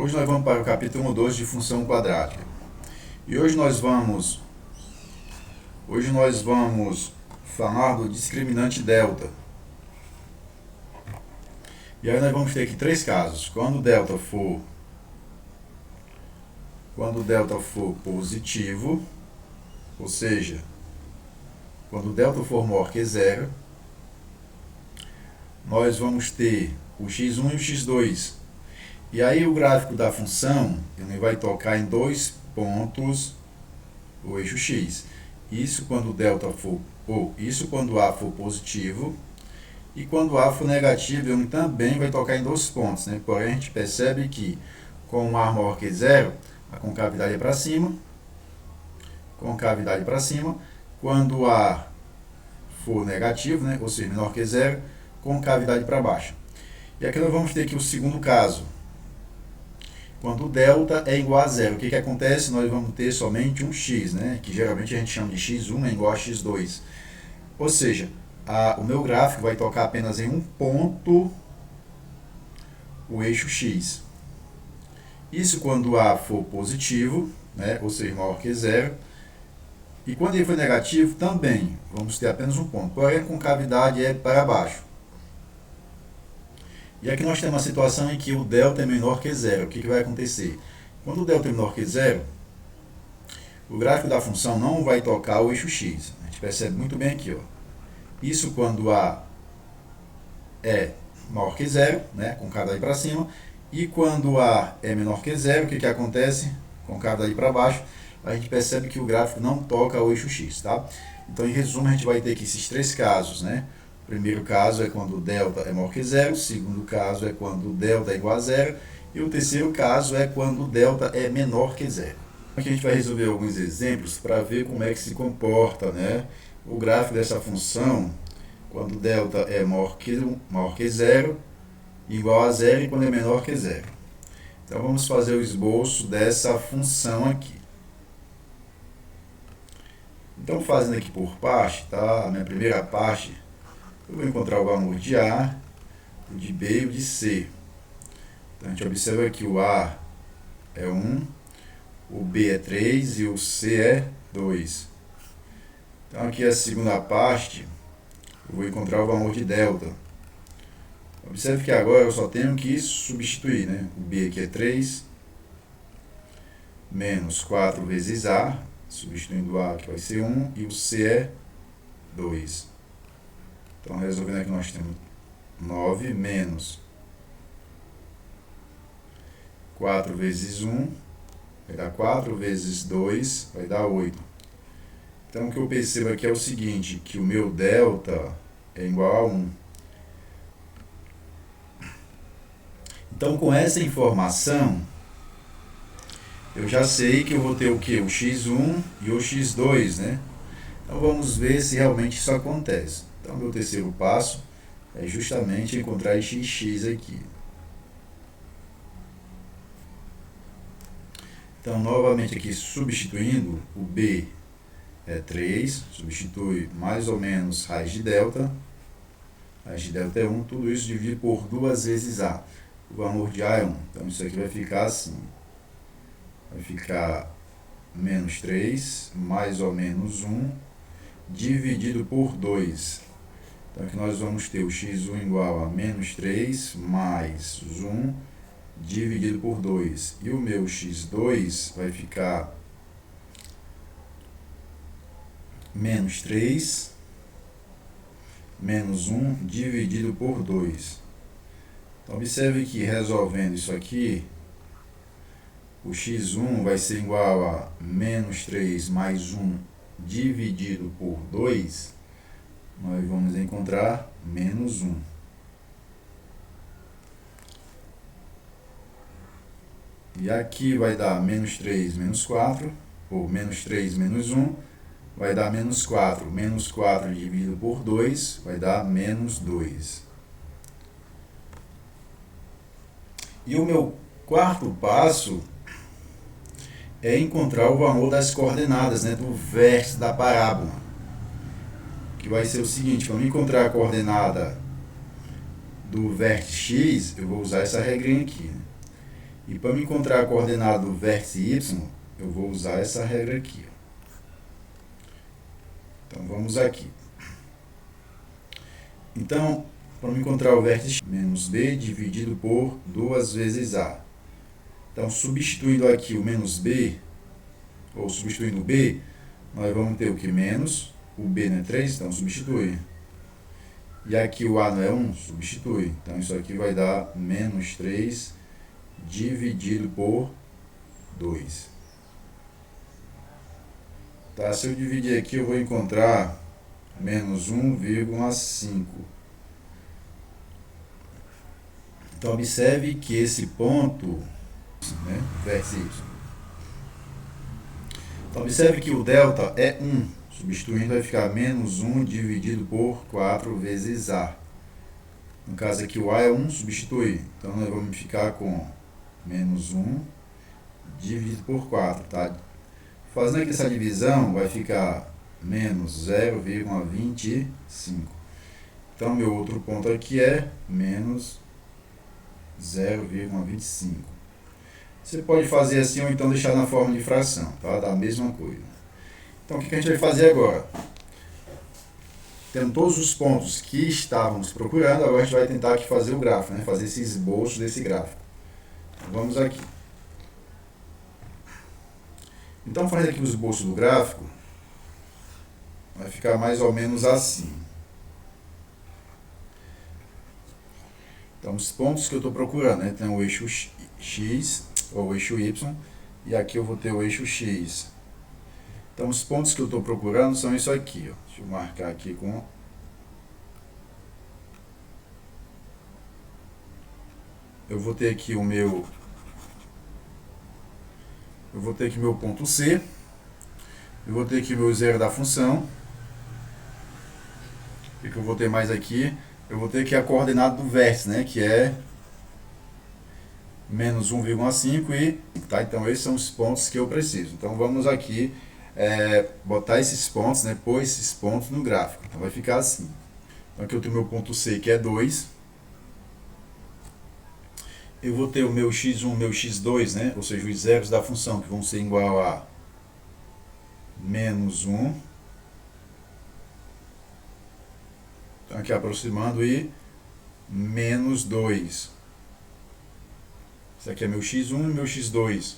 Hoje nós vamos para o capítulo 2 de função quadrática. E hoje nós vamos falar do discriminante delta. E aí nós vamos ter aqui três casos. Quando delta for positivo, ou seja, quando delta for maior que zero, nós vamos ter o x1 e o x2. E aí o gráfico da função ele vai tocar em dois pontos o eixo x. Isso quando A for positivo, e quando A for negativo, ele também vai tocar em dois pontos, né? Porém a gente percebe que com A maior que zero, a concavidade é para cima. Quando A for negativo, né? Ou seja, menor que zero, concavidade para baixo. E aqui nós vamos ter aqui o segundo caso. Quando delta é igual a zero, o que acontece? Nós vamos ter somente um x, né? Que geralmente a gente chama de x1 é igual a x2. Ou seja, o meu gráfico vai tocar apenas em um ponto o eixo x. Isso quando A for positivo, né? Ou seja, maior que zero. E quando ele for negativo, também vamos ter apenas um ponto. Porém, a concavidade é para baixo. E aqui nós temos uma situação em que o delta é menor que zero. O que vai acontecer? Quando o delta é menor que zero, o gráfico da função não vai tocar o eixo x. A gente percebe muito bem aqui. Ó. Isso quando A é maior que zero, né? Concavidade para cima. E quando A é menor que zero, o que acontece? Concavidade para baixo. A gente percebe que o gráfico não toca o eixo x. Tá? Então, em resumo, a gente vai ter aqui esses três casos, né? O primeiro caso é quando o delta é maior que zero, o segundo caso é quando o delta é igual a zero, e o terceiro caso é quando o delta é menor que zero. Aqui a gente vai resolver alguns exemplos para ver como é que se comporta, né, o gráfico dessa função quando o delta é maior que zero, igual a zero, e quando é menor que zero. Então vamos fazer o esboço dessa função aqui. Então fazendo aqui por parte, tá? A minha primeira parte, eu vou encontrar o valor de A, o de B e o de C. Então a gente observa que o A é 1, o B é 3 e o C é 2. Então aqui a segunda parte, eu vou encontrar o valor de delta. Observe que agora eu só tenho que substituir, né? O B aqui é 3, menos 4 vezes A, substituindo A que vai ser 1, e o C é 2. Então, resolvendo aqui, nós temos 9 menos 4 vezes 1, vai dar 4 vezes 2, vai dar 8. Então, o que eu percebo aqui é o seguinte, que o meu delta é igual a 1. Então, com essa informação, eu já sei que eu vou ter o quê? O x1 e o x2, né? Então, vamos ver se realmente isso acontece. Então, meu terceiro passo é justamente encontrar esse x aqui. Então, novamente aqui, substituindo, o b é 3, substitui mais ou menos raiz de delta. Raiz de delta é 1, tudo isso dividido por 2 vezes a. O valor de a é 1. Então, isso aqui vai ficar assim. Vai ficar menos 3, mais ou menos 1, dividido por 2. Então, aqui nós vamos ter o x1 igual a menos 3 mais 1 dividido por 2. E o meu x2 vai ficar menos 3 menos 1 dividido por 2. Então, observe que resolvendo isso aqui, o x1 vai ser igual a menos 3 mais 1 dividido por 2. Nós vamos encontrar menos 1. E aqui vai dar menos 3 menos 4, ou menos 3 menos 1, vai dar menos 4. Menos 4 dividido por 2 vai dar menos 2. E o meu quarto passo é encontrar o valor das coordenadas, né, do vértice da parábola. Que vai ser o seguinte, para eu encontrar a coordenada do vértice x, eu vou usar essa regrinha aqui. Né? E para me encontrar a coordenada do vértice y, eu vou usar essa regra aqui. Então vamos aqui. Então, para me encontrar o vértice menos b dividido por 2 vezes a. Então, substituindo aqui o menos b, ou substituindo o b, nós vamos ter o que? Menos, o b não é 3, então substitui. E aqui o a não é 1, substitui. Então, isso aqui vai dar menos 3 dividido por 2. Tá? Se eu dividir aqui, eu vou encontrar menos 1,5. Então, observe que esse ponto, né, vértice y. Então, observe que o delta é 1. Substituindo, vai ficar menos 1 dividido por 4 vezes a. No caso aqui, o a é 1, substitui. Então, nós vamos ficar com menos 1 dividido por 4. Tá? Fazendo aqui essa divisão, vai ficar menos 0,25. Então, meu outro ponto aqui é menos 0,25. Você pode fazer assim ou então deixar na forma de fração, tá? Da mesma coisa. Então, o que a gente vai fazer agora? Tendo todos os pontos que estávamos procurando, agora a gente vai tentar aqui fazer o gráfico, né? Fazer esse esboço desse gráfico. Então, vamos aqui. Então, fazendo aqui o esboço do gráfico, vai ficar mais ou menos assim. Então, os pontos que eu estou procurando, né? Tem o eixo x, ou o eixo y, e aqui eu vou ter o eixo x. Então, os pontos que eu estou procurando são isso aqui, ó. Deixa eu marcar aqui com... Eu vou ter aqui o meu... Eu vou ter aqui meu ponto C. Eu vou ter aqui o meu zero da função. O que eu vou ter mais aqui? Eu vou ter aqui a coordenada do vértice, né? Que é menos 1,5 e... Tá? Então, esses são os pontos que eu preciso. Então, vamos aqui botar esses pontos, né? Pôr esses pontos no gráfico. Então, vai ficar assim. Então, aqui eu tenho o meu ponto C, que é 2. Eu vou ter o meu x1, meu x2, né? Ou seja, os zeros da função, que vão ser igual a menos 1. Então, aqui aproximando e menos 2. Isso aqui é meu x1 e meu x2.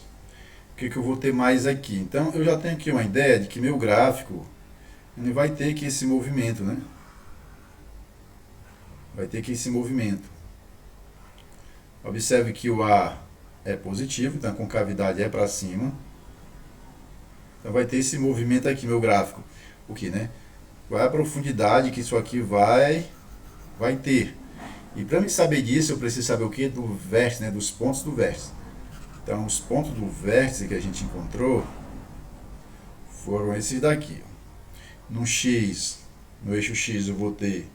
O que eu vou ter mais aqui? Então, eu já tenho aqui uma ideia de que meu gráfico ele vai ter aqui esse movimento, né? Vai ter aqui esse movimento. Observe que o A é positivo, então a concavidade é para cima. Então vai ter esse movimento aqui, meu gráfico. O que, né? Qual é a profundidade que isso aqui vai ter? E para me saber disso, eu preciso saber o que? Do vértice, né? Dos pontos do vértice. Então, os pontos do vértice que a gente encontrou foram esses daqui. No X, no eixo X, eu vou ter...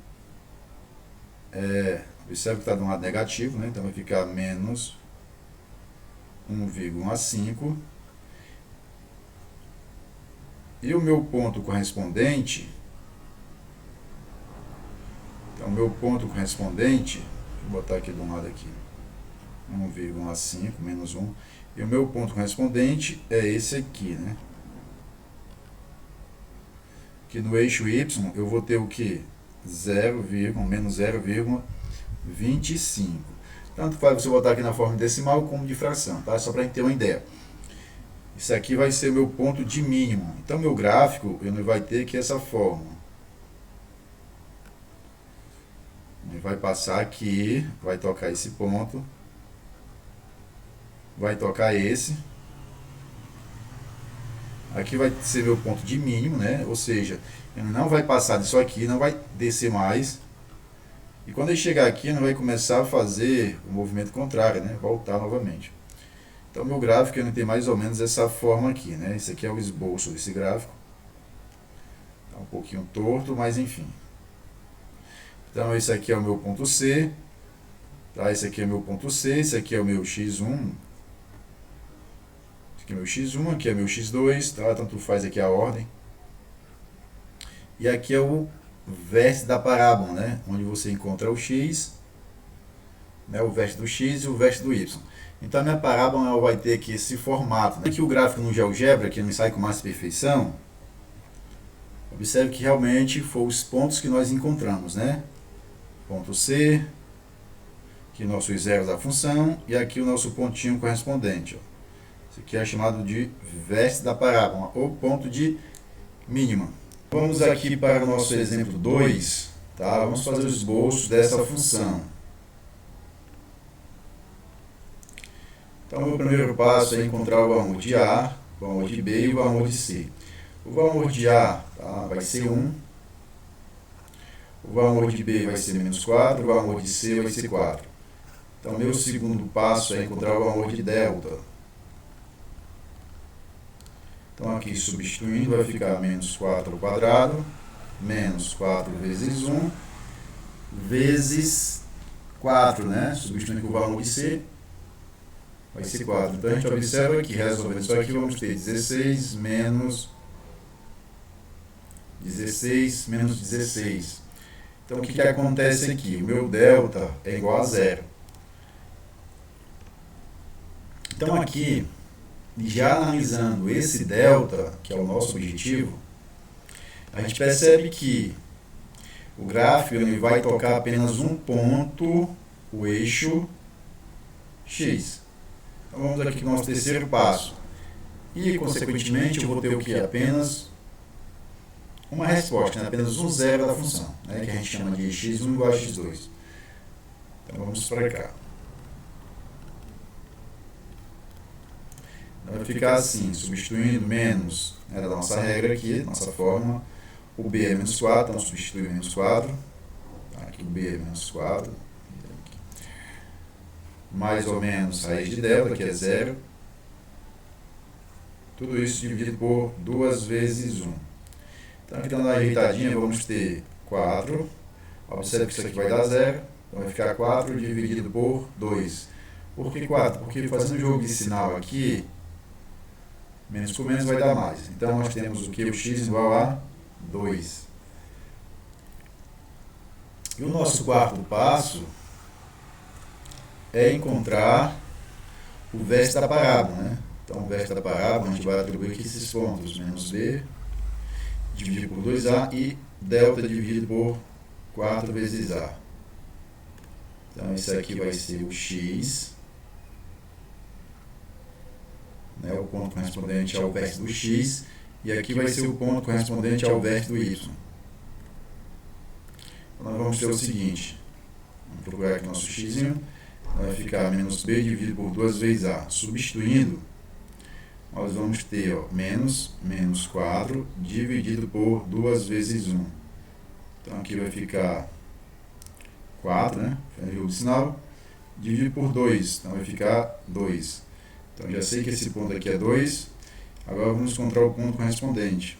observe que está de um lado negativo, né? Então vai ficar menos 1,5. E o meu ponto correspondente... Então, o meu ponto correspondente... Vou botar aqui de um lado aqui. 1,5, menos 1. E o meu ponto correspondente é esse aqui, né? Que no eixo Y eu vou ter o que? Menos 0,25. Tanto faz você botar aqui na forma decimal como de fração, tá? Só para a gente ter uma ideia. Isso aqui vai ser o meu ponto de mínimo. Então, meu gráfico ele vai ter aqui essa forma. Ele vai passar aqui, vai tocar esse ponto. Vai tocar esse. Aqui vai ser meu ponto de mínimo, né? Ou seja, ele não vai passar disso aqui, não vai descer mais. E quando ele chegar aqui, ele vai começar a fazer o movimento contrário, né? Voltar novamente. Então, meu gráfico ele tem mais ou menos essa forma aqui, né? Esse aqui é o esboço desse gráfico. Tá um pouquinho torto, mas enfim. Então, esse aqui é o meu ponto C. Tá? Esse aqui é o meu ponto C, esse aqui é o meu x1. Aqui é meu x1, aqui é meu x2, tá? Tanto faz aqui a ordem. E aqui é o vértice da parábola, né? Onde você encontra o x, né? O vértice do x e o vértice do y. Então a minha parábola ela vai ter aqui esse formato, né? Aqui o gráfico no GeoGebra, que não sai com mais perfeição, observe que realmente foram os pontos que nós encontramos, né? Ponto C, aqui nossos zeros da função, e aqui o nosso pontinho correspondente. Ó. Isso aqui é chamado de vértice da parábola, ou ponto de mínima. Vamos aqui para o nosso exemplo 2, tá? Vamos fazer o esboço dessa função. Então, o meu primeiro passo é encontrar o valor de A, o valor de B e o valor de C. O valor de A tá, vai ser 1, o valor de B vai ser menos 4, o valor de C vai ser 4. Então, meu segundo passo é encontrar o valor de delta. Então, aqui substituindo, vai ficar menos 4 ao quadrado, menos 4 vezes 1, vezes 4, né? Substituindo com o valor de C, vai ser 4. Então, a gente observa que, resolvendo isso aqui, vamos ter 16 menos 16. Então, o que acontece aqui? O meu delta é igual a 0. Então, aqui, já analisando esse delta, que é o nosso objetivo, a gente percebe que o gráfico ele vai tocar apenas um ponto, o eixo X. Então, vamos aqui para o nosso terceiro passo. E, consequentemente, eu vou ter o que? Apenas uma resposta, né? Apenas um zero da função, né? Que a gente chama de x1 igual a x2. Então, vamos para cá. Vai ficar assim, substituindo menos, né, da nossa regra aqui, nossa fórmula. O B é menos 4, então substitui menos 4. Aqui o B é menos 4. Mais ou menos raiz de delta, que é 0. Tudo isso dividido por 2 vezes 1. Então aqui dando uma ajeitadinha, vamos ter 4. Observe que isso aqui vai dar 0. Então vai ficar 4 dividido por 2. Por que 4? Porque fazendo o jogo de sinal aqui, menos com menos vai dar mais. Então nós temos o que? O x igual a 2. E o nosso quarto passo é encontrar o vértice da parábola, né? Então o vértice da parábola a gente vai atribuir aqui esses pontos, menos b dividido por 2a e delta dividido por 4 vezes a. Então isso aqui vai ser o x, né, o ponto correspondente ao vértice do x, e aqui vai ser o ponto correspondente ao vértice do y. Então nós vamos ter o seguinte, vamos procurar aqui nosso x, vai ficar menos b dividido por 2 vezes a. Substituindo, nós vamos ter ó, menos 4 dividido por 2 vezes 1. Então aqui vai ficar 4, né? Faz o jogo de sinal, dividido por 2, então vai ficar 2. Então já sei que esse ponto aqui é 2. Agora vamos encontrar o ponto correspondente.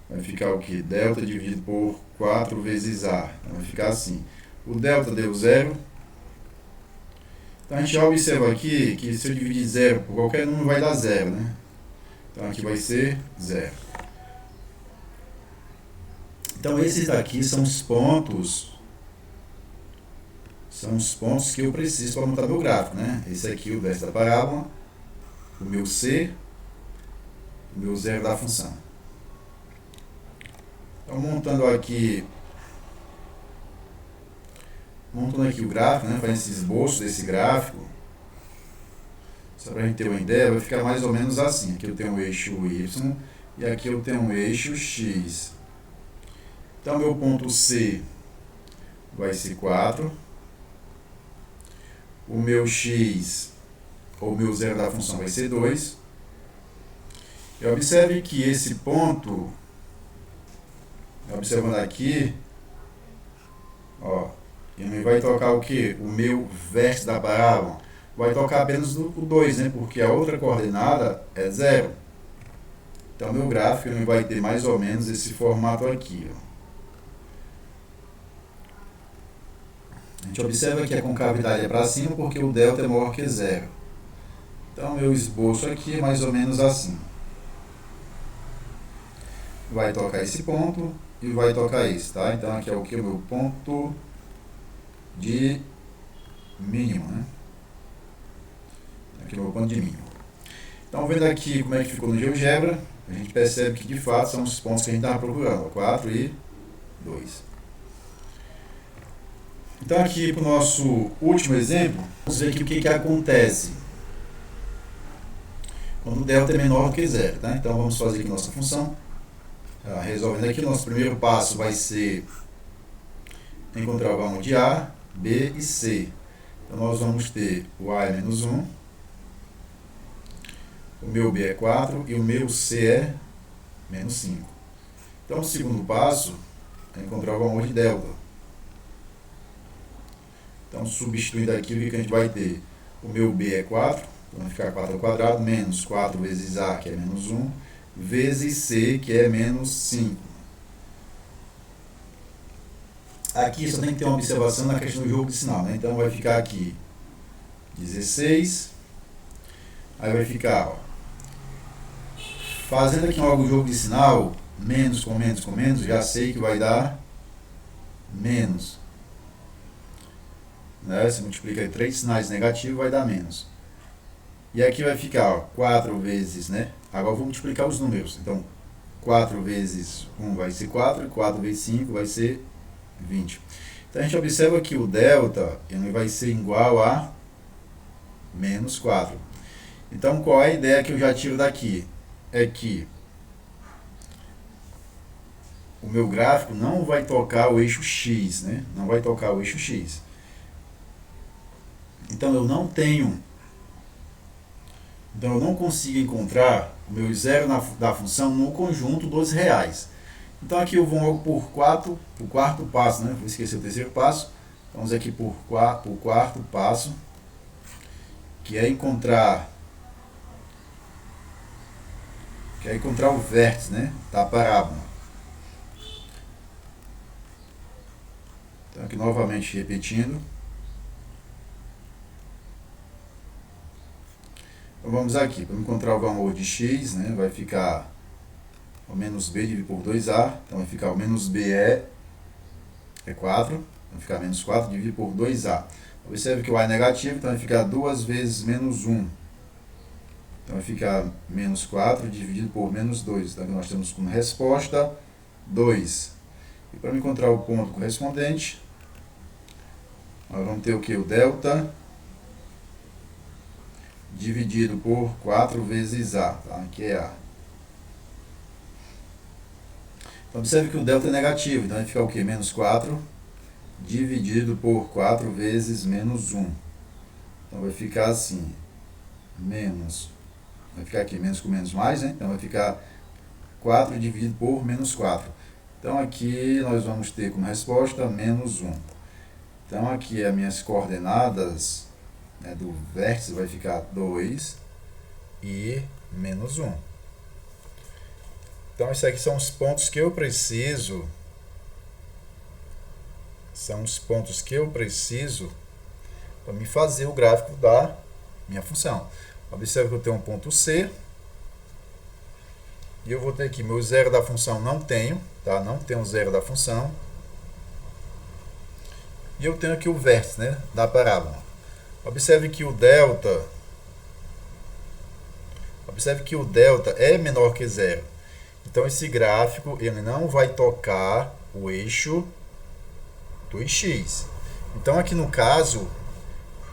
Vai ficar o que? Delta dividido por 4 vezes a. Então vai ficar assim. O delta deu 0. Então a gente já observa aqui que se eu dividir 0 por qualquer número vai dar 0, né? Então aqui vai ser 0. Então esses daqui são os pontos que eu preciso para montar meu gráfico, né? Esse aqui o vértice da parábola, o meu C, o meu zero da função. Então montando aqui o gráfico, né? Fazendo esse esboço desse gráfico, só para a gente ter uma ideia, vai ficar mais ou menos assim. Aqui eu tenho o eixo Y e aqui eu tenho o eixo X. Então meu ponto C vai ser 4. O meu x, ou meu zero da função, vai ser 2. E observe que esse ponto, observando aqui, ó, ele vai tocar o que? O meu vértice da parábola. Vai tocar apenas o 2, né? Porque a outra coordenada é 0. Então, meu gráfico ele vai ter mais ou menos esse formato aqui, ó. A gente observa que a concavidade é para cima porque o delta é maior que 0. Então, meu esboço aqui é mais ou menos assim. Vai tocar esse ponto e vai tocar esse, tá? Então, aqui é o que? O meu ponto de mínimo, né? Aqui é o meu ponto de mínimo. Então, vendo aqui como é que ficou no GeoGebra, a gente percebe que de fato são os pontos que a gente estava procurando, 4 e 2. Então, aqui para o nosso último exemplo, vamos ver aqui o que acontece quando o delta é menor do que zero. Tá? Então, vamos fazer aqui nossa função. Resolvendo aqui, o nosso primeiro passo vai ser encontrar o valor de A, B e C. Então, nós vamos ter o A é menos 1, o meu B é 4 e o meu C é menos 5. Então, o segundo passo é encontrar o valor de delta. Então, substituindo aqui, o que a gente vai ter? O meu B é 4, então vai ficar 4 ao quadrado, menos 4 vezes A, que é menos 1, vezes C, que é menos 5. Aqui só tem que ter uma observação na questão do jogo de sinal, né? Então, vai ficar aqui 16, aí vai ficar, ó, fazendo aqui logo o jogo de sinal, menos com menos com menos, já sei que vai dar menos. Né? Se multiplica 3 sinais negativos, vai dar menos. E aqui vai ficar, ó, 4 vezes, né? Agora eu vou multiplicar os números. Então, 4 vezes 1 vai ser 4, e 4 vezes 5 vai ser 20. Então, a gente observa que o delta ele vai ser igual a menos 4. Então, qual é a ideia que eu já tiro daqui? É que o meu gráfico não vai tocar o eixo X, né? Não vai tocar o eixo X. Então, eu não consigo encontrar o meu zero da função no conjunto dos reais. Então, aqui eu vou logo por o quarto passo, né? Vou esquecer o terceiro passo. Vamos aqui por o quarto passo, que é encontrar o vértice, né, da parábola. Então, aqui novamente repetindo. Então, vamos aqui, para encontrar o valor de x, né, vai ficar o menos b dividido por 2a. Então, vai ficar o menos b é 4. Vai ficar menos 4 dividido por 2a. Observe que o a é negativo, então vai ficar 2 vezes menos 1. Então, vai ficar menos 4 dividido por menos 2. Então, nós temos como resposta 2. E para encontrar o ponto correspondente, nós vamos ter o que? O delta dividido por 4 vezes A, tá? Que é A. Então, observe que o delta é negativo, então vai ficar o que? Menos 4 dividido por 4 vezes menos 1. Então, vai ficar assim, vai ficar aqui menos com menos mais, né? Então, vai ficar 4 dividido por menos 4. Então, aqui nós vamos ter como resposta menos 1. Então, aqui as minhas coordenadas, né, do vértice vai ficar 2 e menos 1. Então, esses aqui são os pontos que eu preciso. São os pontos que eu preciso para me fazer o gráfico da minha função. Observe que eu tenho um ponto C. E eu vou ter aqui meu zero da função, não tenho, tá? Não tenho zero da função. E eu tenho aqui o vértice, né, da parábola. Observe que o delta é menor que zero. Então, esse gráfico ele não vai tocar o eixo do x. Então, aqui no caso,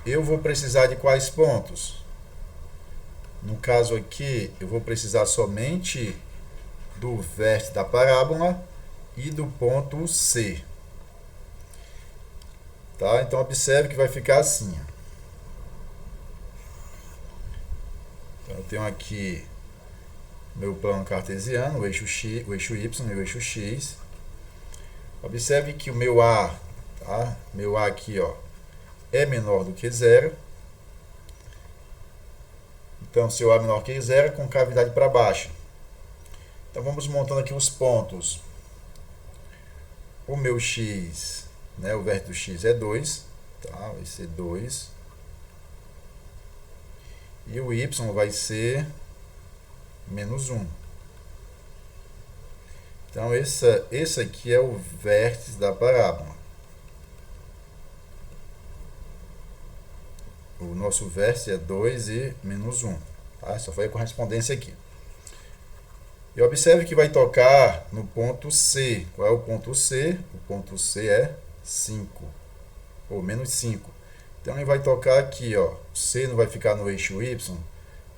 eu vou precisar de quais pontos? No caso aqui, eu vou precisar somente do vértice da parábola e do ponto C. Tá? Então, observe que vai ficar assim. Então, eu tenho aqui meu plano cartesiano, o eixo y e o eixo x. Observe que o meu A, tá? Meu A aqui, ó, é menor do que zero. Então, se o A é menor que zero, com cavidade para baixo. Então, vamos montando aqui os pontos. O meu x, né, o vértice do x é 2, tá? Vai ser 2. E o y vai ser menos 1. Então, esse aqui é o vértice da parábola. o nosso vértice é 2 e menos 1. Tá? Só foi a correspondência aqui. E observe que vai tocar no ponto C. Qual é o ponto C? O ponto C é 5, ou menos 5. Então ele vai tocar aqui, ó. O C não vai ficar no eixo Y,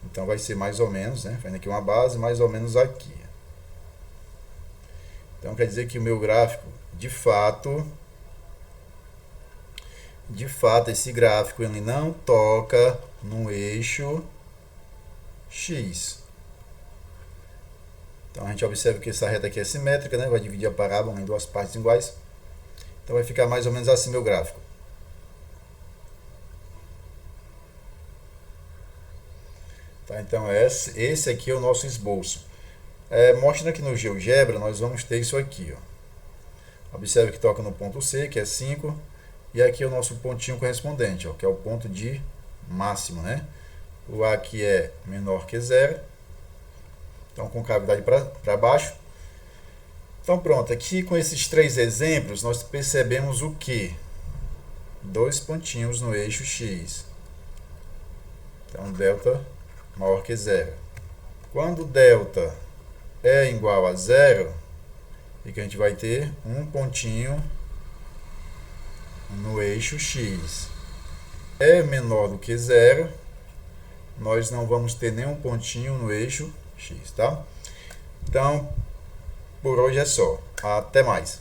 então vai ser mais ou menos, né? Fazendo aqui uma base, mais ou menos aqui. Então quer dizer que o meu gráfico, de fato, esse gráfico ele não toca no eixo X. Então a gente observa que essa reta aqui é simétrica, né? Vai dividir a parábola em duas partes iguais. Então vai ficar mais ou menos assim meu gráfico. Tá? Então esse aqui é o nosso esboço. Mostrando aqui no GeoGebra, nós vamos ter isso aqui. Ó. Observe que toca no ponto C, que é 5. E aqui é o nosso pontinho correspondente, ó, que é o ponto de máximo, né? O A aqui é menor que zero. Então, com cavidade para baixo. Então, pronto. Aqui, com esses 3 exemplos, nós percebemos o que? 2 pontinhos no eixo X. Então, delta maior que zero. Quando delta é igual a zero, e que a gente vai ter um pontinho no eixo X é menor do que zero, nós não vamos ter nenhum pontinho no eixo X, tá? Então, por hoje é só. Até mais.